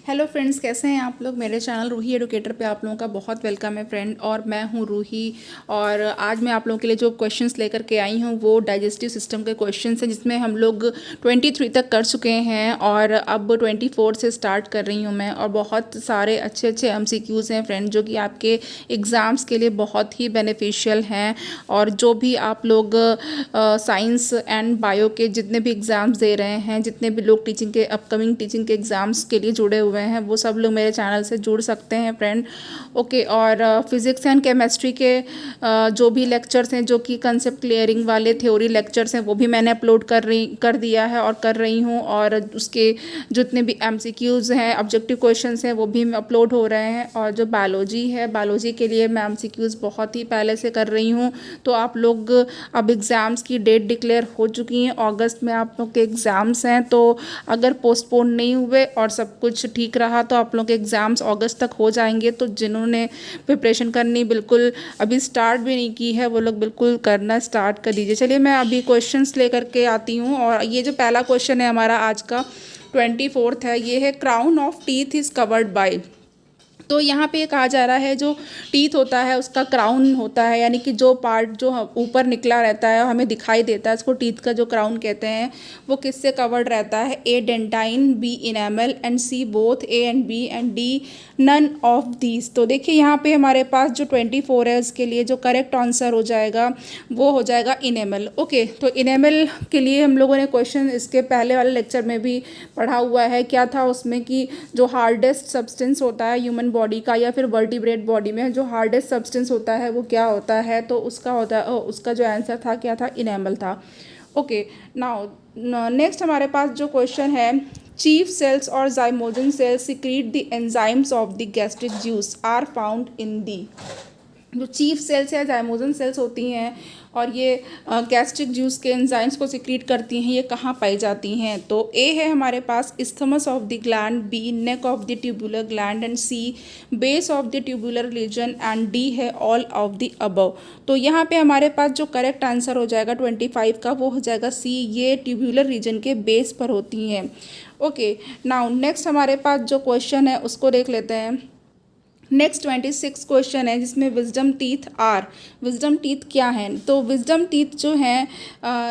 Hello friends, कैसे हैं आप लोग। मेरे चैनल रूही एडुकेटर पे आप लोगों का बहुत वेलकम है फ्रेंड। और मैं हूं रूही। और आज मैं आप लोगों के लिए जो क्वेश्चंस लेकर के आई हूं वो डाइजेस्टिव सिस्टम के क्वेश्चंस हैं, जिसमें हम लोग 23 तक कर चुके हैं और अब 24 से स्टार्ट कर रही हूं मैं। और बहुत सारे अच्छे अच्छे एमसीक्यूज़ हैं फ्रेंड, जो कि आपके एग्ज़ाम्स के लिए बहुत ही बेनिफिशियल हैं। और जो भी आप लोग साइंस एंड बायो के जितने भी एग्ज़ाम्स दे रहे हैं, जितने भी लोग टीचिंग के अपकमिंग टीचिंग के एग्ज़ाम्स के लिए जुड़े हुए हैं, वो सब लोग मेरे चैनल से जुड़ सकते हैं फ्रेंड। ओके। और फिज़िक्स एंड केमिस्ट्री के जो भी लेक्चर्स हैं, जो कि कंसेप्ट क्लियरिंग वाले थ्योरी लेक्चर्स हैं, वो भी मैंने अपलोड कर दिया है और कर रही हूँ। और उसके जितने भी एमसीक्यूज़ हैं, ऑब्जेक्टिव क्वेश्चंस हैं, वो भी अपलोड हो रहे हैं। और जो बायोलॉजी है, बायोलॉजी के लिए मैं एमसीक्यूज़ बहुत ही पहले से कर रही हूँ। तो आप लोग अब एग्ज़ाम्स की डेट डिक्लेयर हो चुकी हैं, अगस्त में आप लोग के एग्ज़ाम्स हैं। तो अगर पोस्टपोन नहीं हुए और सब कुछ ठीक रहा तो आप लोग के एग्ज़ाम्स अगस्त तक हो जाएंगे। तो जिन्होंने प्रिपरेशन करनी बिल्कुल अभी स्टार्ट भी नहीं की है, वो लोग बिल्कुल करना स्टार्ट कर दीजिए। चलिए मैं अभी क्वेश्चंस लेकर के आती हूँ। और ये जो पहला क्वेश्चन है हमारा आज का 24 है, ये है crown of teeth is covered by. तो यहाँ पे कहा जा रहा है जो टीथ होता है उसका क्राउन होता है, यानी कि जो पार्ट जो ऊपर निकला रहता है हमें दिखाई देता है, उसको टीथ का जो क्राउन कहते हैं, वो किससे कवर्ड रहता है। A dentine, B enamel and C both A and B and D none of these. तो देखिए यहाँ पे हमारे पास जो 24 है उसके लिए जो करेक्ट आंसर हो जाएगा वो हो जाएगा इनेमल। ओके, तो इनेमल के लिए हम लोगों ने क्वेश्चन इसके पहले वाले लेक्चर में भी पढ़ा हुआ है। क्या था उसमें कि जो हार्डेस्ट सब्सटेंस होता है ह्यूमन बॉडी का या फिर वर्टिब्रेट बॉडी में, जो हार्डेस्ट सब्सटेंस होता है वो क्या होता है, तो उसका जो आंसर था क्या था, इनेमल था। ओके, नाउ नेक्स्ट हमारे पास जो क्वेश्चन है, चीफ सेल्स और zymogen cells secrete the enzymes of the gastric juice are found in the. जो चीफ सेल्स या जाइमोजन सेल्स होती हैं और ये गैस्ट्रिक जूस के एंजाइम्स को सिक्रीट करती हैं, ये कहाँ पाई जाती हैं। तो ए है हमारे पास isthmus of the gland, B neck of the tubular gland and C base of the tubular region and D है ऑल ऑफ द अबव। तो यहाँ पे हमारे पास जो करेक्ट आंसर हो जाएगा 25 का वो हो जाएगा सी, ये ट्यूबुलर रीजन के बेस पर होती हैं। ओके, नाउ नेक्स्ट हमारे पास जो क्वेश्चन है उसको देख लेते हैं। नेक्स्ट 26 क्वेश्चन है जिसमें wisdom teeth are. Wisdom teeth क्या है, तो विजडम टीथ जो हैं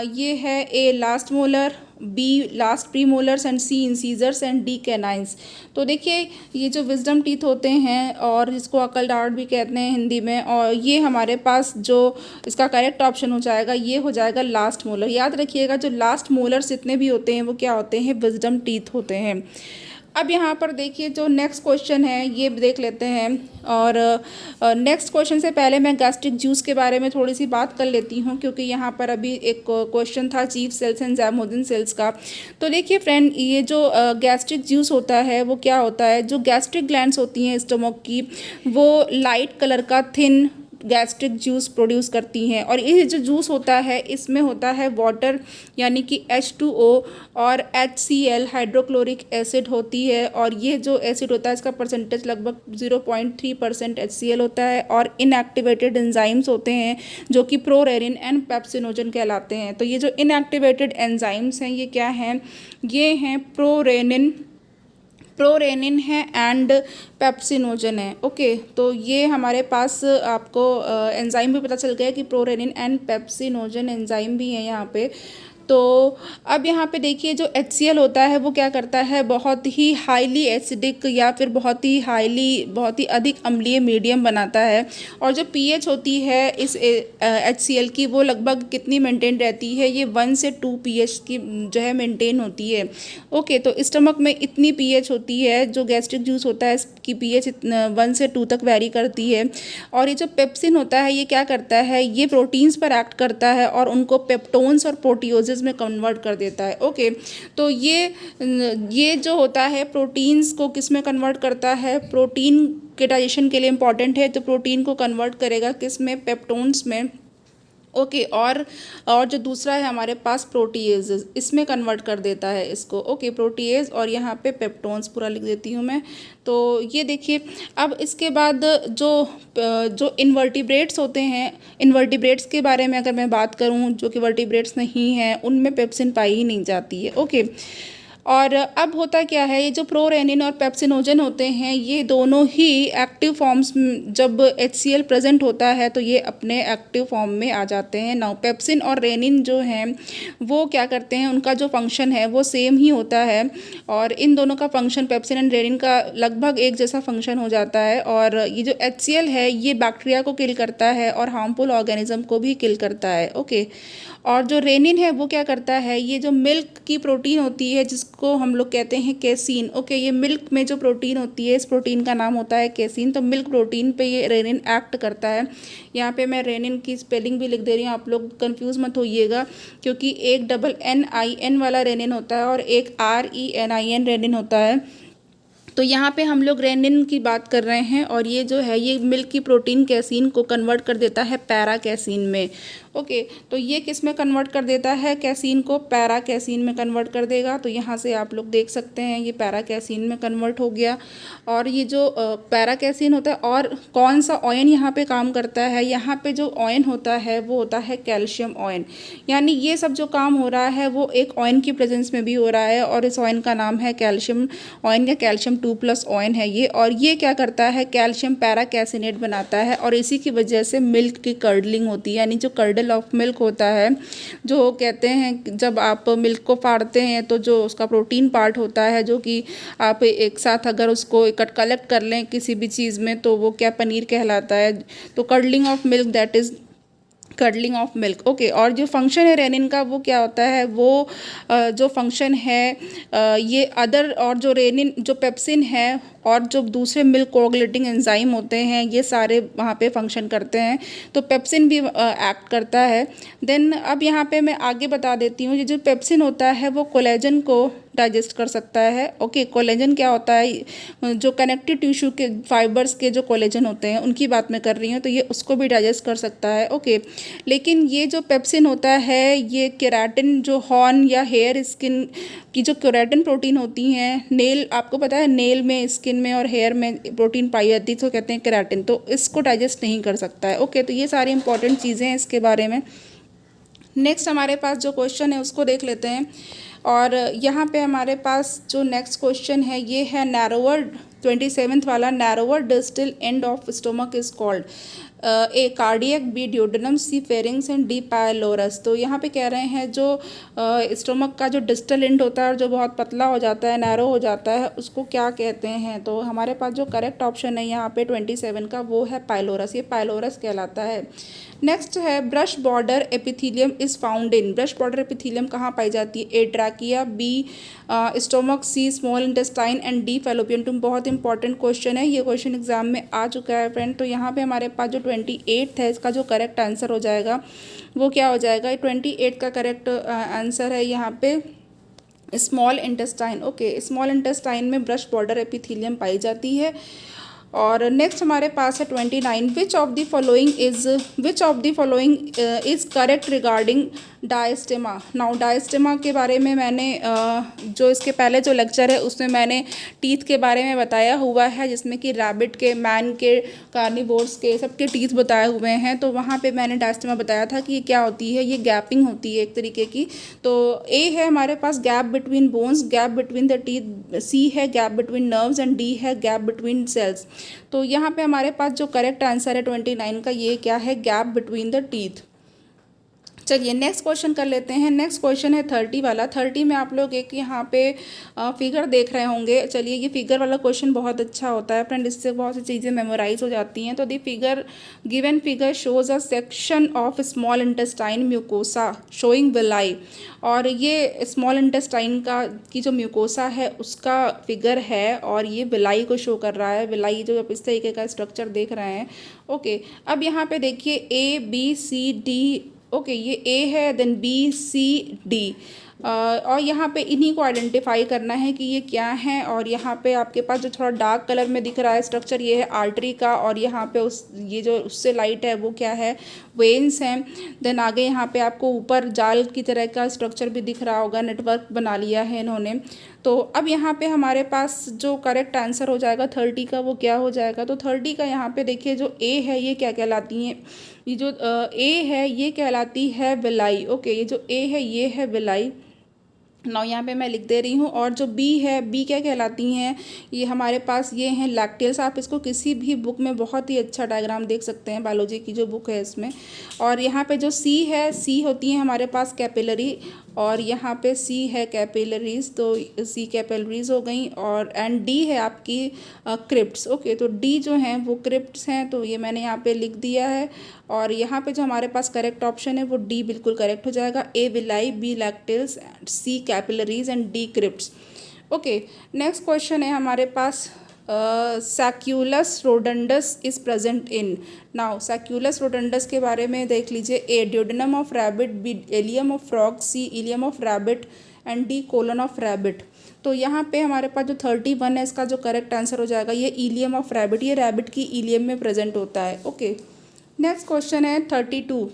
ये है A last molar, B last premolars and C incisors and D canines. तो देखिए ये जो विजडम टीथ होते हैं और जिसको अकल दाढ़ भी कहते हैं हिंदी में, और ये हमारे पास जो इसका करेक्ट ऑप्शन हो जाएगा ये हो जाएगा लास्ट मोलर। याद रखिएगा जो लास्ट मोलर्स जितने भी होते हैं वो क्या होते हैं, विजडम टीथ होते हैं। अब यहाँ पर देखिए जो नेक्स्ट क्वेश्चन है ये देख लेते हैं। और नेक्स्ट क्वेश्चन से पहले मैं गैस्ट्रिक जूस के बारे में थोड़ी सी बात कर लेती हूँ, क्योंकि यहाँ पर अभी एक क्वेश्चन था chief cells and zymogen cells का। तो देखिए फ्रेंड, ये जो गैस्ट्रिक जूस होता है वो क्या होता है, जो गैस्ट्रिक ग्लैंड्स होती हैं स्टमक की, वो लाइट कलर का थिन गैस्ट्रिक जूस प्रोड्यूस करती हैं। और ये जो जूस होता है इसमें होता है वाटर, यानी कि H2O और HCl हाइड्रोक्लोरिक एसिड होती है। और ये जो एसिड होता है इसका परसेंटेज लगभग 0.3% HCl होता है। और इनएक्टिवेटेड एंजाइम्स होते हैं जो कि प्रोरेनिन एंड पेप्सिनोजन कहलाते हैं। तो ये जो इनएक्टिवेटेड एंजाइम्स हैं ये क्या हैं, ये हैं प्रोरेनिन है एंड पेप्सिनोजन है। ओके, तो ये हमारे पास आपको एंजाइम भी पता चल गया कि प्रोरेनिन एंड पेप्सिनोजन एंजाइम भी है यहाँ पे। तो अब यहाँ पे देखिए जो HCl होता है वो क्या करता है, बहुत ही हाईली एसिडिक या फिर बहुत ही अधिक अम्लीय मीडियम बनाता है। और जो pH होती है इस HCl की वो लगभग कितनी मेंटेन रहती है, ये 1 से 2 pH की जो है मेंटेन होती है। ओके, तो स्टमक में इतनी pH होती है, जो गैस्ट्रिक जूस होता है इसकी pH 1 से 2 तक वेरी करती है। और ये जो पेप्सिन होता है ये क्या करता है, ये प्रोटीन्स पर एक्ट करता है और उनको पेप्टोन्स और प्रोटियोजेज में कन्वर्ट कर देता है। ओके, तो ये जो होता है प्रोटीन्स को किस में कन्वर्ट करता है, प्रोटीन के डाइजेशन के लिए इंपॉर्टेंट है, तो प्रोटीन को कन्वर्ट करेगा किस में, पेप्टोन्स में। ओके, और जो दूसरा है हमारे पास प्रोटीएज, इसमें कन्वर्ट कर देता है इसको। ओके, प्रोटीएज और यहाँ पे पेप्टोन्स पूरा लिख देती हूँ मैं। तो ये देखिए, अब इसके बाद जो इनवर्टिब्रेट्स होते हैं, इनवर्टिब्रेट्स के बारे में अगर मैं बात करूँ, जो कि वर्टिब्रेट्स नहीं हैं उनमें पेप्सिन पाई ही नहीं जाती है। ओके, और अब होता क्या है, ये जो प्रोरेनिन और पेप्सिनोजन होते हैं ये दोनों ही एक्टिव फॉर्म्स, जब HCl प्रेजेंट होता है तो ये अपने एक्टिव फॉर्म में आ जाते हैं। नाउ पेप्सिन और रेनिन जो हैं वो क्या करते हैं, उनका जो फंक्शन है वो सेम ही होता है और इन दोनों का फंक्शन, पेप्सिन एंड रेनिन का लगभग एक जैसा फंक्शन हो जाता है। और ये जो HCl है ये बैक्टीरिया को किल करता है और हार्मफुल ऑर्गेनिज्म को भी किल करता है। ओके, और जो रेनिन है वो क्या करता है, ये जो मिल्क की प्रोटीन होती है जिसको हम लोग कहते हैं केसीन। ओके, ये मिल्क में जो प्रोटीन होती है इस प्रोटीन का नाम होता है केसीन। तो मिल्क प्रोटीन पे ये रेनिन एक्ट करता है। यहाँ पे मैं रेनिन की स्पेलिंग भी लिख दे रही हूँ, आप लोग कंफ्यूज मत होइएगा, क्योंकि एक NIN वाला रेनिन होता है और एक RENIN रेनिन होता है। तो यहाँ पे हम लोग रेनिन की बात कर रहे हैं और ये जो है ये मिल्क की प्रोटीन कैसीन को कन्वर्ट कर देता है पैरा कैसीन में। ओके, तो ये किस में कन्वर्ट कर देता है, कैसीन को पैरा कैसीन में कन्वर्ट कर देगा। तो यहाँ से आप लोग देख सकते हैं ये पैरा कैसीन में कन्वर्ट हो गया। और ये जो पैरा कैसीन होता है, और कौन सा ऑयन यहाँ पे काम करता है, यहाँ पे जो ऑयन होता है वो होता है कैल्शियम ऑयन। यानी ये सब जो काम हो रहा है वो एक ऑयन की प्रेजेंस में भी हो रहा है और इस ऑयन का नाम है कैल्शियम ऑयन या कैल्शियम 2+ ऑयन है ये। और ये क्या करता है, कैल्शियम पैरा कैसिनेट बनाता है और इसी की वजह से मिल्क की कर्डलिंग होती है, यानी जो कर्डल ऑफ मिल्क होता है, जो कहते हैं जब आप मिल्क को फाड़ते हैं तो जो उसका प्रोटीन पार्ट होता है, जो कि आप एक साथ अगर उसको कलेक्ट कर लें किसी भी चीज़ में तो वो क्या पनीर कहलाता है। तो curdling of milk, that is curdling of milk. Okay, और जो फंक्शन है रेनिन का वो क्या होता है, वो जो फंक्शन है ये अदर, और जो रेनिन जो पेप्सिन है और जो दूसरे मिल्क कोआगुलेटिंग एंजाइम होते हैं ये सारे वहाँ पे फंक्शन करते हैं। तो पेप्सिन भी एक्ट करता है। देन अब यहाँ पे मैं आगे बता देती हूँ, ये जो पेप्सिन होता है वो कोलेजन को डाइजेस्ट कर सकता है। ओके, कोलेजन क्या होता है, जो कनेक्टिव टिश्यू के फाइबर्स के जो कोलेजन होते हैं उनकी बात मैं कर रही हूँ, तो ये उसको भी डाइजेस्ट कर सकता है। ओके, लेकिन ये जो पेप्सिन होता है ये केराटिन, जो हॉर्न या हेयर स्किन की जो केराटिन प्रोटीन होती हैं, नेल, आपको पता है नेल में, स्किन में और हेयर में प्रोटीन पाई जाती है तो कहते हैं केराटिन, तो इसको डाइजेस्ट नहीं कर सकता है। ओके, तो ये सारी इंपॉर्टेंट चीज़ें हैं इसके बारे में। नेक्स्ट हमारे पास जो क्वेश्चन है उसको देख लेते हैं। और यहाँ पे हमारे पास जो नेक्स्ट क्वेश्चन है ये है नैरोवर 27th वाला, narrower distal end of stomach is called A cardiac, B duodenum, C pharynx and D pylorus. तो यहाँ पे कह रहे हैं जो स्टोमक का जो डिस्टल एंड होता है और जो बहुत पतला हो जाता है, नैरो हो जाता है, उसको क्या कहते हैं। तो हमारे पास जो करेक्ट ऑप्शन है यहाँ पे 27 का वो है पायलोरस, ये पायलोरस कहलाता है। नेक्स्ट है brush border epithelium is found in, brush border epithelium कहाँ पाई जाती है, A trachea, B stomach, C small intestine and D fallopian tube. बहुत इंपॉर्टेंट क्वेश्चन है, ये क्वेश्चन एग्जाम में आ चुका है फ्रेंड। तो यहाँ पे हमारे पास जो 28 है इसका जो करेक्ट आंसर हो जाएगा वो क्या हो जाएगा, 28 का करेक्ट आंसर है यहाँ पे small intestine. Okay, small intestine में ब्रश बॉर्डर एपिथीलियम पाई जाती है। और नेक्स्ट हमारे पास है 29, विच of the following is correct regarding diastema. Now diastema के बारे में मैंने जो इसके पहले जो लेक्चर है उसमें मैंने टीथ के बारे में बताया हुआ है, जिसमें कि रैबिट के, मैन के, कार्निवोर्स के सबके टीथ बताए हुए हैं। तो वहाँ पे मैंने डायस्टेमा बताया था कि ये क्या होती है, ये गैपिंग होती है एक तरीके की। तो ए है हमारे पास gap between bones, gap between the teeth, C है gap between nerves and D है गैप बिटवीन सेल्स। तो यहाँ पे हमारे पास जो करेक्ट आंसर है 29 का ये क्या है, गैप बिटवीन द टीथ। चलिए नेक्स्ट क्वेश्चन कर लेते हैं। नेक्स्ट क्वेश्चन है 30 वाला। 30 में आप लोग एक यहाँ पे फिगर देख रहे होंगे। चलिए, ये फिगर वाला क्वेश्चन बहुत अच्छा होता है फ्रेंड, इससे बहुत सी चीज़ें मेमोराइज हो जाती हैं। तो the figure, given figure shows a section of small intestine mucosa showing villi. और ये स्मॉल इंटेस्टाइन का की जो म्यूकोसा है उसका फिगर है और ये विलाई को शो कर रहा है। विलाई जो आप इस तरीके का स्ट्रक्चर देख रहे हैं। ओके, अब यहाँ पे देखिए ABCD। ओके, ये ए है, देन BCD, और यहाँ पे इन्हीं को आइडेंटिफाई करना है कि ये क्या हैं। और यहाँ पे आपके पास जो थोड़ा डार्क कलर में दिख रहा है स्ट्रक्चर ये है आर्टरी का, और यहाँ पे ये जो उससे लाइट है वो क्या है, वेन्स हैं। देन आगे यहाँ पे आपको ऊपर जाल की तरह का स्ट्रक्चर भी दिख रहा होगा, नेटवर्क बना लिया है इन्होंने। तो अब यहाँ पे हमारे पास जो करेक्ट आंसर हो जाएगा 30 का वो क्या हो जाएगा, तो 30 का यहाँ पे देखिए जो ए है ये क्या कहलाती है, ये जो ए है ये कहलाती है विलाई। ओके, ये जो ए है ये है विलाई। नाउ यहाँ पे मैं लिख दे रही हूँ। और जो बी है, बी क्या कहलाती हैं, ये हमारे पास ये हैं लैक्टेल्स। आप इसको किसी भी बुक में बहुत ही अच्छा डायग्राम देख सकते हैं, बायोलॉजी की जो बुक है इसमें। और यहाँ पे जो सी है, सी होती है हमारे पास कैपिलरी, और यहाँ पे सी है कैपिलरीज, तो सी कैपिलरीज हो गई। और एंड डी है आपकी क्रिप्ट्स। ओके, तो डी जो हैं वो क्रिप्ट्स हैं, तो ये मैंने यहाँ पे लिख दिया है। और यहाँ पे जो हमारे पास करेक्ट ऑप्शन है वो डी बिल्कुल करेक्ट हो जाएगा। A villi, B lacteals, C capillaries and D crypts. Okay, next question है हमारे पास sacculus rotundus is present in. Now sacculus rotundus के बारे में देख लीजिए। A duodenum of rabbit, B ileum of frog, C ileum of rabbit and D colon of rabbit. तो यहाँ पे हमारे पास जो 31 है इसका जो करेक्ट आंसर हो जाएगा ये इलियम ऑफ रैबिट, ये रैबिट की इलियम में प्रेजेंट होता है। ओके, नेक्स्ट क्वेश्चन है 32।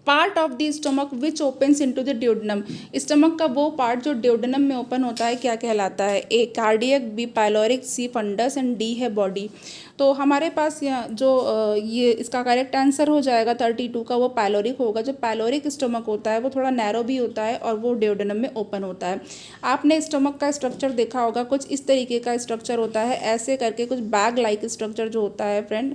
Part of the stomach which opens into the duodenum. Stomach का वो पार्ट जो ड्यूडेनम में ओपन होता है क्या कहलाता है। A cardiac, B pyloric, C fundus and D है बॉडी। तो हमारे पास यहाँ जो ये इसका करेक्ट आंसर हो जाएगा 32 का, वो पाइलोरिक होगा। जो पाइलोरिक स्टमक होता है वो थोड़ा नैरो भी होता है और वो ड्यूडेनम में ओपन होता है। आपने स्टमक का स्ट्रक्चर देखा होगा, कुछ इस तरीके का स्ट्रक्चर होता है, ऐसे करके कुछ बैग लाइक स्ट्रक्चर जो होता है फ्रेंड।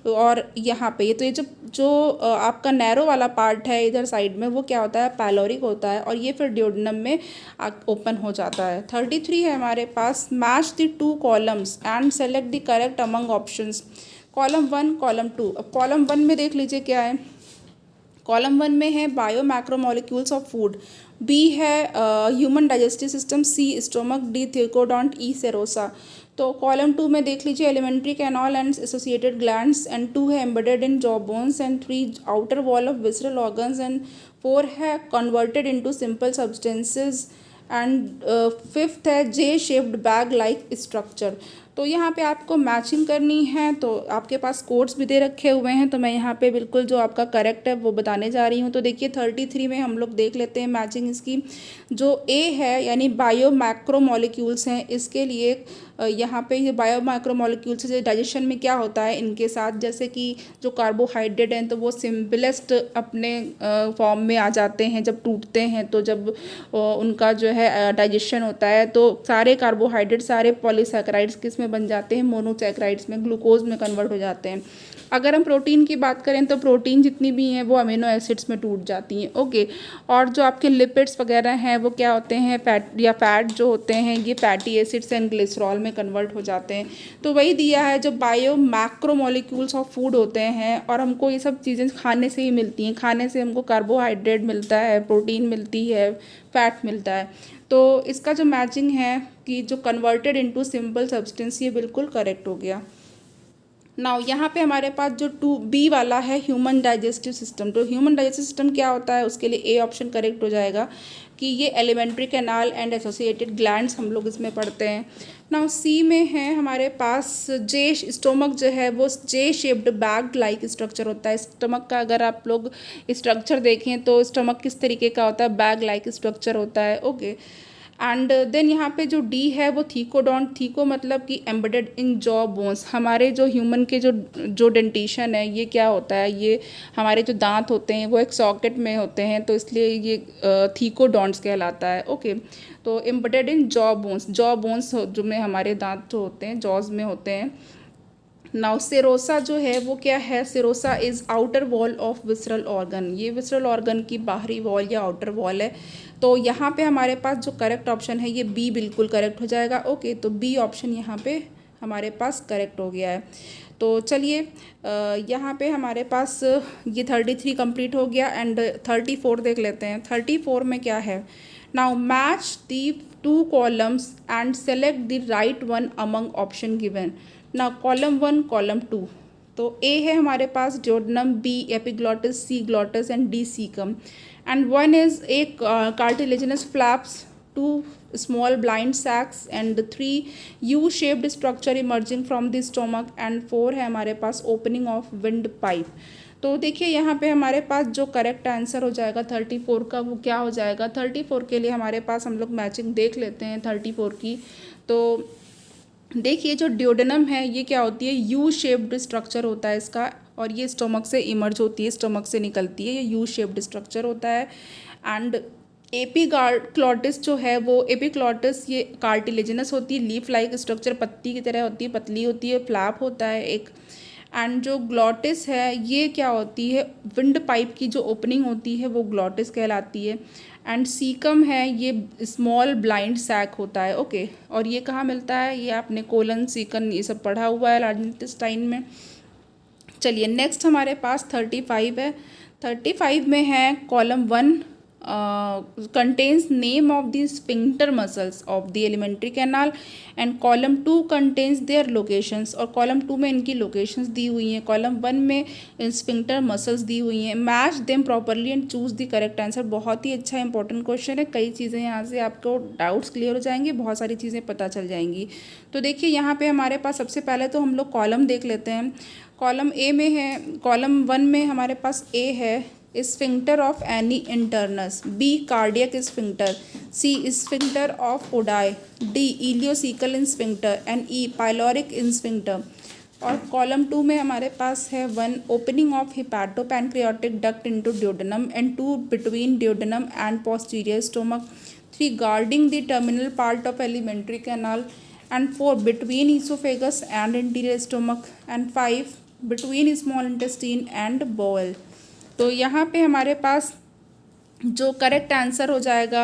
और यहाँ पे ये तो ये जो जो आपका नैरो वाला पार्ट है इधर साइड में, वो क्या होता है, पाइलोरिक होता है, और ये फिर ड्यूडेनम में ओपन हो जाता है। 33 है हमारे पास। Match the two columns and select the correct among options. Column 1, column 2। अब कॉलम 1 में देख लीजिए क्या है। कॉलम 1 में है bio macromolecules of food, B है human digestive system, C stomach, D thecodont, E serosa. तो कॉलम 2 में देख लीजिए elementary canal and associated glands, and 2 है embedded in jaw bones, and 3 outer wall of visceral organs, and 4 है converted into simple substances, and 5th है J shaped bag like structure. तो यहाँ पे आपको मैचिंग करनी है, तो आपके पास कोड्स भी दे रखे हुए हैं, तो मैं यहाँ पे बिल्कुल जो आपका करेक्ट है वो बताने जा रही हूँ। तो देखिए 33 में हम लोग देख लेते हैं मैचिंग इसकी। जो ए है यानी बायो मैक्रोमोलिक्यूल्स हैं, इसके लिए यहाँ पे ये बायो माइक्रोमोलिक्यूल्स से डाइजेशन में क्या होता है इनके साथ, जैसे कि जो कार्बोहाइड्रेट हैं तो वो सिंपलेस्ट अपने फॉर्म में आ जाते हैं जब टूटते हैं, तो जब उनका जो है डाइजेशन होता है तो सारे कार्बोहाइड्रेट, सारे पॉलीसैकेराइड्स किस में बन जाते हैं, मोनोसैकेराइड्स में, ग्लूकोज में कन्वर्ट हो जाते हैं। अगर हम प्रोटीन की बात करें तो प्रोटीन जितनी भी हैं वो अमीनो एसिड्स में टूट जाती हैं। ओके, और जो आपके लिपिड्स वगैरह हैं वो क्या होते हैं, फैट जो होते हैं ये फैटी एसिड्स एंड ग्लिसरॉल में कन्वर्ट हो जाते हैं। तो वही दिया है, जो बायो मैक्रोमोलिक्यूल्स ऑफ फूड होते हैं और हमको ये सब चीज़ें खाने से ही मिलती हैं। खाने से हमको कार्बोहाइड्रेट मिलता है, प्रोटीन मिलती है, फैट मिलता है। तो इसका जो मैचिंग है कि जो कन्वर्टेड इनटू सिंपल सब्सटेंस, ये बिल्कुल करेक्ट हो गया। नाउ यहाँ पे हमारे पास जो 2B वाला है ह्यूमन डाइजेस्टिव सिस्टम। तो ह्यूमन डाइजेस्टिव सिस्टम क्या होता है, उसके लिए ए ऑप्शन करेक्ट हो जाएगा कि ये elementary canal and associated glands हम लोग इसमें पढ़ते हैं। नाउ सी में है हमारे पास जे स्टोमक जो है वो जे शेप्ड बैग लाइक स्ट्रक्चर होता है। स्टमक का अगर आप लोग स्ट्रक्चर देखें तो स्टमक किस तरीके का होता है, बैग लाइक स्ट्रक्चर होता है। ओके, एंड देन यहाँ पे जो डी है वो थीकोडोंट, थीको मतलब कि एम्बेडेड इन जॉ बोन्स। हमारे जो ह्यूमन के जो डेंटिशन है ये क्या होता है, ये हमारे जो दांत होते हैं वो एक सॉकेट में होते हैं, तो इसलिए ये थीकोडोंट्स कहलाता है। ओके, तो एम्बेडेड इन जॉ बोन्स जो में हमारे दांत जो होते हैं जॉज में होते हैं। नाउ सेरोसा जो है वो क्या है, serosa is outer wall of visceral organ. ये विसरल ऑर्गन की बाहरी वॉल या आउटर वॉल है। तो यहाँ पे हमारे पास जो करेक्ट ऑप्शन है ये बी बिल्कुल करेक्ट हो जाएगा। ओके, तो बी ऑप्शन यहाँ पे हमारे पास करेक्ट हो गया है। तो चलिए यहाँ पे हमारे पास ये 33 कंप्लीट हो गया, एंड 34 देख लेते हैं। 34 में क्या है, now match the 2 columns and select the right one among option given. ना कॉलम 1, कॉलम 2। तो ए है हमारे पास duodenum, B epiglottis, C glottis and D caecum, and 1 is a cartilaginous flaps, 2 small blind sacs, and 3 U shaped structure emerging from the stomach, and 4 है हमारे पास opening of windpipe। तो देखिए यहाँ पे हमारे पास जो करेक्ट आंसर हो जाएगा 34 का वो क्या हो जाएगा। 34 के लिए हमारे पास हम लोग मैचिंग देख लेते हैं 34 की। तो देखिए जो ड्यूडेनम है ये क्या होती है, यू शेप्ड स्ट्रक्चर होता है इसका, और ये स्टोमक से इमर्ज होती है, स्टोमक से निकलती है, ये यू शेप्ड स्ट्रक्चर होता है। एंड एपीक्लोटिस जो है वो एपीक्लोटिस ये कार्टिलेजिनस होती है, लीफ लाइक स्ट्रक्चर पत्ती की तरह होती है, पतली होती है, फ्लैप होता है एक। एंड जो ग्लॉटिस है ये क्या होती है, विंड पाइप की जो ओपनिंग होती है वो ग्लॉटिस कहलाती है। एंड सीकम है ये स्मॉल ब्लाइंड सैक होता है। ओके, और ये कहाँ मिलता है, ये आपने कोलन सीकन ये सब पढ़ा हुआ है लार्ज इंटेस्टाइन में। चलिए नेक्स्ट हमारे पास 35 है। 35 में है column 1 contains name of the sphincter muscles of the alimentary canal and column 2 contains their locations, और कॉलम 2 में इनकी लोकेशंस दी हुई हैं, कॉलम 1 में स्फिंक्टर मसल्स दी हुई हैं। Match them properly and choose the correct answer. बहुत ही अच्छा इंपॉर्टेंट क्वेश्चन है, कई चीज़ें यहाँ से आपको डाउट्स क्लियर हो जाएंगे, बहुत सारी चीज़ें पता चल जाएंगी। तो देखिए यहाँ पे हमारे पास सबसे पहले तो हम लोग कॉलम देख लेते हैं। कॉलम ए में है, कॉलम 1 में हमारे पास ए है sphincter of ani internus, B cardiac sphincter, C sphincter of Oddi, D ileocaecal sphincter and E pyloric sphincter. और कॉलम 2 में हमारे पास है 1 opening of hepatopancreatic duct into duodenum and 2 between duodenum and posterior stomach, 3 guarding the terminal part of elementary canal and 4 between oesophagus and interior stomach and 5 between small intestine and bowel. तो यहाँ पे हमारे पास जो correct answer हो जाएगा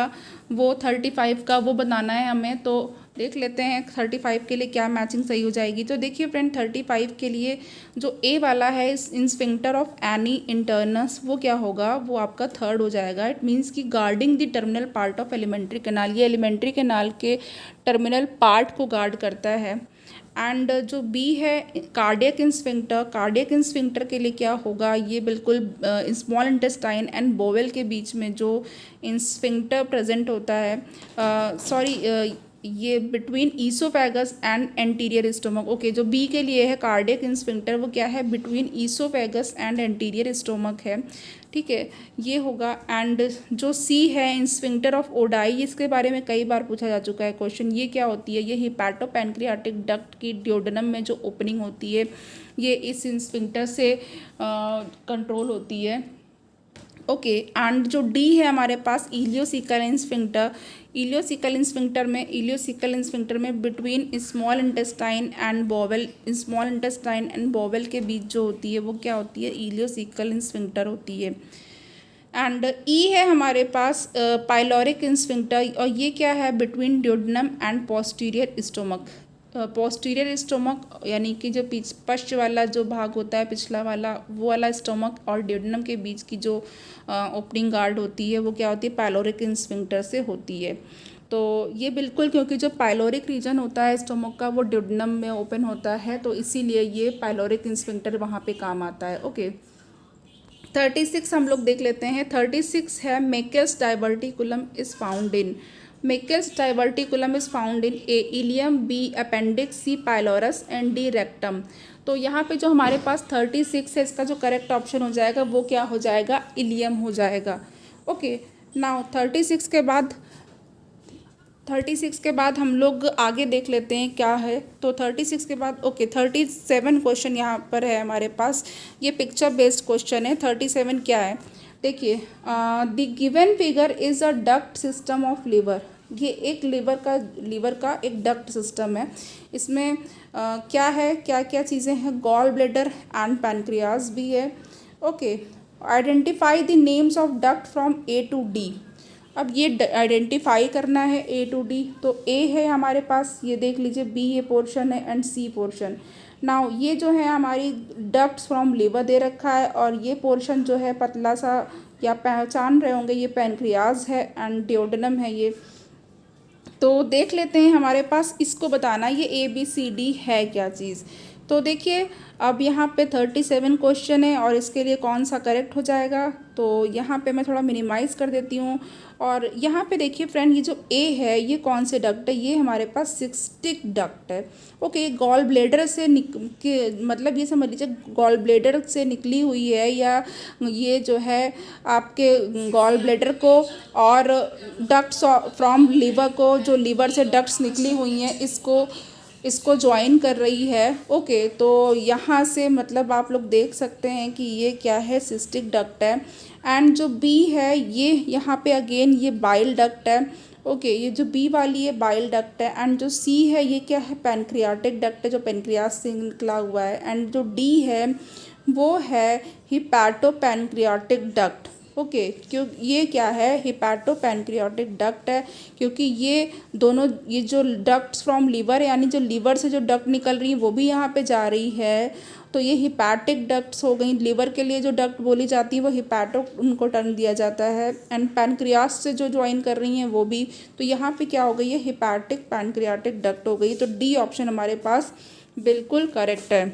वो 35 का वो बनाना है हमें। तो देख लेते हैं 35 के लिए क्या मैचिंग सही हो जाएगी। तो देखिए फ्रेंड 35 के लिए जो ए वाला है in sphincter of ani internus वो क्या होगा, वो आपका थर्ड हो जाएगा। इट मीन्स कि guarding the terminal part of elementary canal, ये एलिमेंट्री कैनाल के टर्मिनल पार्ट को गार्ड करता है। एंड जो बी है कार्डियक स्फिंक्टर, कार्डियक स्फिंक्टर के लिए क्या होगा, ये बिल्कुल स्मॉल इंटेस्टाइन एंड बोवेल के बीच में जो स्फिंक्टर प्रेजेंट होता है, ये between oesophagus and anterior stomach. Okay, जो बी के लिए है कार्डियक स्फिंक्टर वो क्या है, between oesophagus and anterior stomach है, ठीक है, ये होगा। एंड जो सी है स्फिंक्टर ऑफ ओडाई, इसके बारे में कई बार पूछा जा चुका है क्वेश्चन, ये क्या होती है, ये हिपैटोपैनक्रियाटिक डक्ट की ड्यूडेनम में जो ओपनिंग होती है ये इस स्फिंक्टर से कंट्रोल होती है। ओके, एंड जो डी है हमारे पास इलियोसिकल स्फिंक्टर, इलियोसिकल स्फिंक्टर में between small intestine and bowel, small intestine and bowel के बीच जो होती है वो क्या होती है, इलियोसिकल स्फिंक्टर होती है। एंड ई है हमारे पास पाइलोरिक स्फिंक्टर, और ये क्या है, between duodenum and posterior stomach. Posterior stomach यानी कि जो पश्च वाला जो भाग होता है पिछला वाला, वो वाला स्टोमक और ड्यूडेनम के बीच की जो ओपनिंग गार्ड होती है वो क्या होती है, पाइलोरिक स्फिंक्टर से होती है। तो ये बिल्कुल, क्योंकि जो पाइलोरिक रीजन होता है स्टोमक का वो ड्यूडेनम में ओपन होता है, तो इसीलिए ये पाइलोरिक स्फिंक्टर वहाँ पे काम आता है। ओके, 36 हम लोग देख लेते हैं। 36 है Meckel's diverticulum is found in, Meckel's diverticulum is found in A ileum, B appendix, C pylorus and D rectum. तो यहाँ पे जो हमारे पास 36 है इसका जो करेक्ट ऑप्शन हो जाएगा वो क्या हो जाएगा, इलियम हो जाएगा। ओके, नाउ 36 के बाद हम लोग आगे देख लेते हैं क्या है। तो 36 के बाद 37 क्वेश्चन यहाँ पर है हमारे पास, ये पिक्चर बेस्ड क्वेश्चन है। 37 क्या है, देखिए, the given figure is a duct system of liver, ये एक लीवर का एक डक्ट सिस्टम है। इसमें क्या है, क्या क्या चीज़ें हैं, गॉल ब्लैडर एंड पैनक्रियाज भी है। Okay, identify the names of duct from A to D. अब ये आइडेंटिफाई करना है ए टू डी, तो ए है हमारे पास, ये देख लीजिए, बी ये पोर्शन है एंड सी पोर्शन। नाउ ये जो है हमारी डक्ट्स फ्रॉम लिवर दे रखा है, और ये पोर्शन जो है पतला सा, या पहचान रहे होंगे, ये पैनक्रियाज है एंड ड्यूडेनम है ये। तो देख लेते हैं हमारे पास इसको बताना ये ABCD है क्या चीज़। तो देखिए अब यहाँ पे 37 क्वेश्चन है और इसके लिए कौन सा करेक्ट हो जाएगा, तो यहाँ पे मैं थोड़ा मिनिमाइज़ कर देती हूँ। और यहाँ पे देखिए फ्रेंड, ये जो A है ये कौन से डक्ट है, ये हमारे पास सिस्टिक डक्ट है। ओके, गॉल ब्लेडर से मतलब ये समझ लीजिए गॉल ब्लेडर से निकली हुई है, या ये जो है आपके गॉल ब्लेडर को और डक्ट्स फ्रॉम लीवर को, जो लीवर से डक्ट्स निकली हुई हैं, इसको इसको ज्वाइन कर रही है। ओके, तो यहाँ से मतलब आप लोग देख सकते हैं कि ये क्या है, सिस्टिक डक्ट है। एंड जो बी है ये यहाँ पे अगेन ये बाइल डक्ट है। ओके, ये जो बी वाली है बाइल डक्ट है। एंड जो सी है ये क्या है, पैनक्रियाटिक डक्ट है, जो पेनक्रियास से निकला हुआ है। एंड जो डी है वो है हिपैटो पैनक्रियाटिक डक्ट। ओके, क्यों ये क्या है, हिपैटो पैनक्रियाटिक डक्ट है, क्योंकि ये दोनों ये जो डक्ट्स फ्रॉम लीवर यानी जो लीवर से जो डक्ट निकल रही है वो भी यहाँ पे जा रही है। तो ये हिपैटिक डक्ट्स हो गई। लीवर के लिए जो डक्ट बोली जाती है वो हिपैटो उनको टर्म दिया जाता है। एंड पैनक्रियास से जो ज्वाइन कर रही हैं वो भी। तो यहाँ पे क्या हो गई है, हिपैटिक पैनक्रियाटिक डक्ट हो गई। तो डी ऑप्शन हमारे पास बिल्कुल करेक्ट है।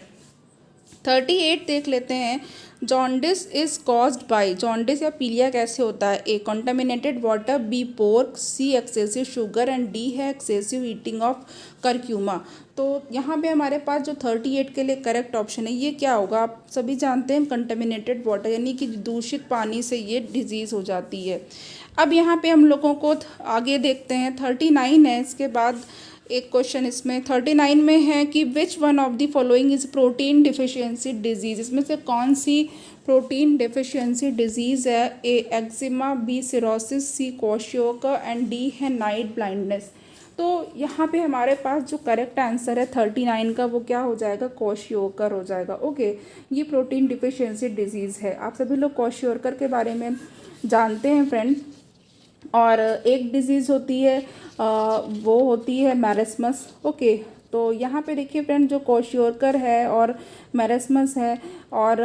38 देख लेते हैं। Jaundice is caused by, jaundice या पीलिया कैसे होता है, A contaminated water, B pork, C excessive sugar and D है एक्सेसिव ईटिंग ऑफ करक्यूमा। तो यहाँ पे हमारे पास जो 38 के लिए करेक्ट ऑप्शन है ये क्या होगा, आप सभी जानते हैं कंटामिनेटेड वाटर यानी कि दूषित पानी से ये डिजीज़ हो जाती है। अब यहाँ पे हम लोगों को आगे देखते हैं। 39 है, इसके बाद एक क्वेश्चन इसमें 39 में है कि which one of the following is protein deficiency disease, इसमें से कौन सी प्रोटीन डिफिशियंसी डिजीज़ है, A eczema, B cirrhosis, C kwashiorkor and D है नाइट ब्लाइंडनेस। तो यहाँ पे हमारे पास जो करेक्ट आंसर है 39 का वो क्या हो जाएगा, क्वाशियोकर हो जाएगा। ओके, ये प्रोटीन डिफिशियंसी डिजीज़ है। आप सभी लोग क्वाशियोकर के बारे में जानते हैं फ्रेंड। और एक डिज़ीज़ होती है वो होती है मैरेस्मस। ओके, तो यहाँ पे देखिए फ्रेंड, जो क्वाशियोकर है और मैरेस्मस है और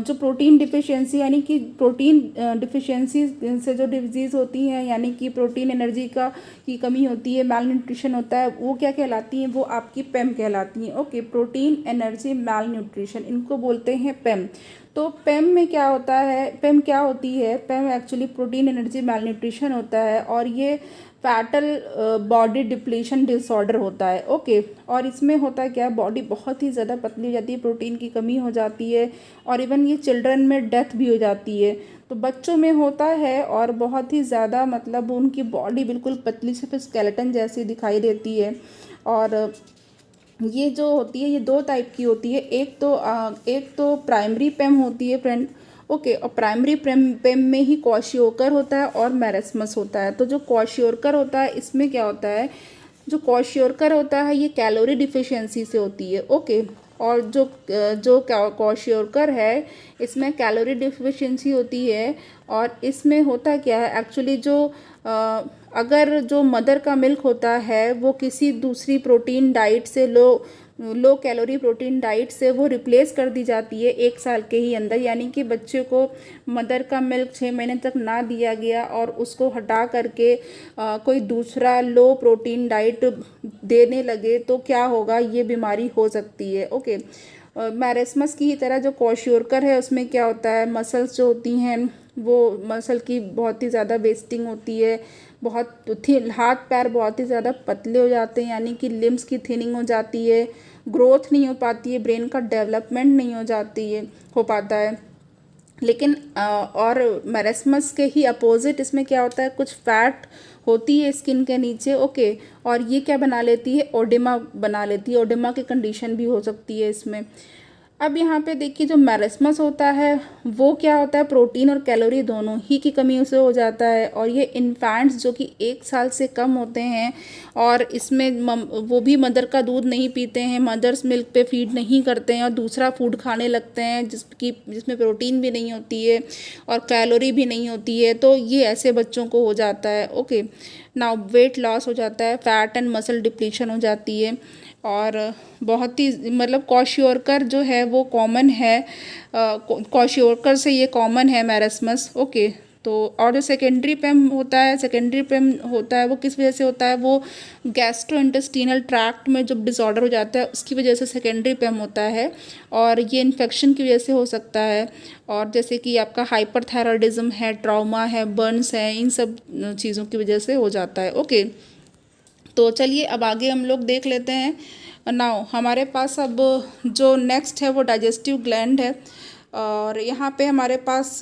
जो प्रोटीन डिफिशियंसी यानी कि प्रोटीन डिफिशियंसी से जो डिजीज़ होती है यानी कि प्रोटीन एनर्जी की कमी होती है, मैल न्यूट्रिशन होता है, वो क्या कहलाती हैं, वो आपकी पेम कहलाती हैं। ओके, प्रोटीन एनर्जी मैल न्यूट्रिशन, इनको बोलते हैं पेम। तो पेम में क्या होता है, पेम क्या होती है, पेम एक्चुअली प्रोटीन एनर्जी मैल न्यूट्रिशन होता है और ये फैटल बॉडी डिप्लीशन डिसऑर्डर होता है। ओके, और इसमें होता है क्या, बॉडी बहुत ही ज़्यादा पतली हो जाती है, प्रोटीन की कमी हो जाती है और इवन ये चिल्ड्रन में डेथ भी हो जाती है। तो बच्चों में होता है और बहुत ही ज़्यादा मतलब उनकी बॉडी बिल्कुल पतली से फिर स्केलेटन जैसी दिखाई देती है। और ये जो होती है ये दो टाइप की होती है, एक तो प्राइमरी पेम होती है फ्रेंड। ओके, और प्राइमरी पेम में ही क्वाशियोकर होता है और मैरेस्मस होता है। तो जो क्वाशियोकर होता है इसमें क्या होता है, जो क्वाशियोकर होता है ये कैलोरी डिफिशियंसी से होती है। ओके, और जो क्वाशियोकर है इसमें कैलोरी डिफिशियंसी होती है। और इसमें होता क्या है एक्चुअली, अगर जो मदर का मिल्क होता है वो किसी दूसरी प्रोटीन डाइट से लो कैलोरी प्रोटीन डाइट से वो रिप्लेस कर दी जाती है 1 साल के ही अंदर, यानी कि बच्चे को मदर का मिल्क 6 महीने तक ना दिया गया और उसको हटा करके कोई दूसरा लो प्रोटीन डाइट देने लगे तो क्या होगा, ये बीमारी हो सकती है। ओके, मैरेस्मस की ही तरह जो क्वाशियोकर है उसमें क्या होता है, मसल्स जो होती हैं वो मसल की बहुत ही ज़्यादा वेस्टिंग होती है, हाथ पैर बहुत ही ज़्यादा पतले हो जाते हैं यानी कि लिम्स की थिनिंग हो जाती है, ग्रोथ नहीं हो पाती है, ब्रेन का डेवलपमेंट नहीं हो पाता है। लेकिन और मैरेस्मस के ही अपोजिट इसमें क्या होता है, कुछ फैट होती है स्किन के नीचे। ओके, और ये क्या बना लेती है, ओडेमा बना लेती है, ओडेमा की कंडीशन भी हो सकती है इसमें। अब यहाँ पे देखिए जो मैरेस्मस होता है वो क्या होता है, प्रोटीन और कैलोरी दोनों ही की कमी से हो जाता है और ये इन्फेंट्स जो कि 1 साल से कम होते हैं और इसमें वो भी मदर का दूध नहीं पीते हैं, मदर्स मिल्क पे फीड नहीं करते हैं और दूसरा फूड खाने लगते हैं जिसमें प्रोटीन भी नहीं होती है और कैलोरी भी नहीं होती है, तो ये ऐसे बच्चों को हो जाता है। ओके, नाउ वेट लॉस हो जाता है, फैट एंड मसल डिप्लीशन हो जाती है और बहुत ही मतलब क्वाशियोकर जो है वो कॉमन है, क्वाशियोकर से ये कॉमन है मैरेस्मस। ओके, तो और जो सेकेंडरी पेम होता है वो किस वजह से होता है, वो गैस्ट्रोइंटेस्टिनल ट्रैक्ट में जब डिसऑर्डर हो जाता है उसकी वजह से सेकेंडरी पेम होता है और ये इन्फेक्शन की वजह से हो सकता है। और जैसे कि आपका हाइपरथायरॉयडिज्म है, ट्रॉमा है, बर्न्स है, इन सब चीज़ों की वजह से हो जाता है। ओके, तो चलिए अब आगे हम लोग देख लेते हैं। नाउ हमारे पास अब जो नेक्स्ट है वो डाइजेस्टिव ग्लैंड है और यहाँ पे हमारे पास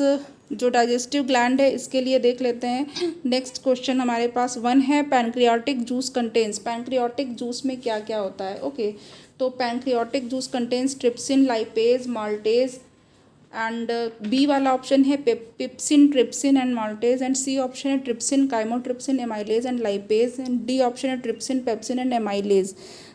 जो डाइजेस्टिव ग्लैंड है इसके लिए देख लेते हैं। नेक्स्ट क्वेश्चन हमारे पास 1 है, pancreatic juice contains. Pancreatic juice में क्या क्या होता है? ओके, तो pancreatic juice contains trypsin, lipase, maltase and B वाला ऑप्शन है pepsin, trypsin and maltase, and C option है trypsin, chymotrypsin, amylase and lipase, and D option है ट्रिप्सिन, पेप्सिन एंड एमाइलेज।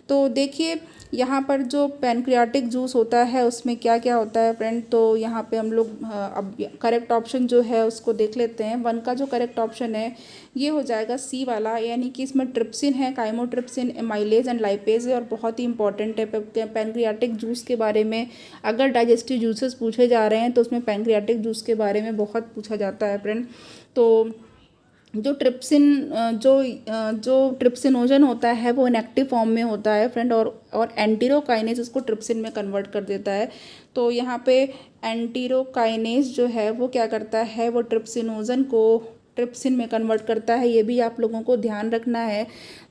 तो देखिए यहाँ पर जो पैनक्रियाटिक जूस होता है उसमें क्या क्या होता है फ्रेंड, तो यहाँ पे हम लोग अब करेक्ट ऑप्शन जो है उसको देख लेते हैं। 1 का जो करेक्ट ऑप्शन है ये हो जाएगा सी वाला, यानी कि इसमें ट्रिप्सिन है, काइमोट्रिप्सिन, एमाइलेज एंड लाइपेज है, और बहुत ही इंपॉर्टेंट है पैनक्रियाटिक जूस के बारे में। अगर डाइजेस्टिव जूसेस पूछे जा रहे हैं तो उसमें पैनक्रियाटिक जूस के बारे में बहुत पूछा जाता है फ्रेंड। तो जो ट्रिप्सिन जो ट्रिप्सिनोजन होता है वो इनएक्टिव फॉर्म में होता है फ्रेंड, और एंटीरोकाइनेज उसको ट्रिप्सिन में कन्वर्ट कर देता है। तो यहाँ पे एंटीरोकाइनेज जो है वो क्या करता है, वो ट्रिप्सिनोजन को ट्रिप्सिन में कन्वर्ट करता है। ये भी आप लोगों को ध्यान रखना है।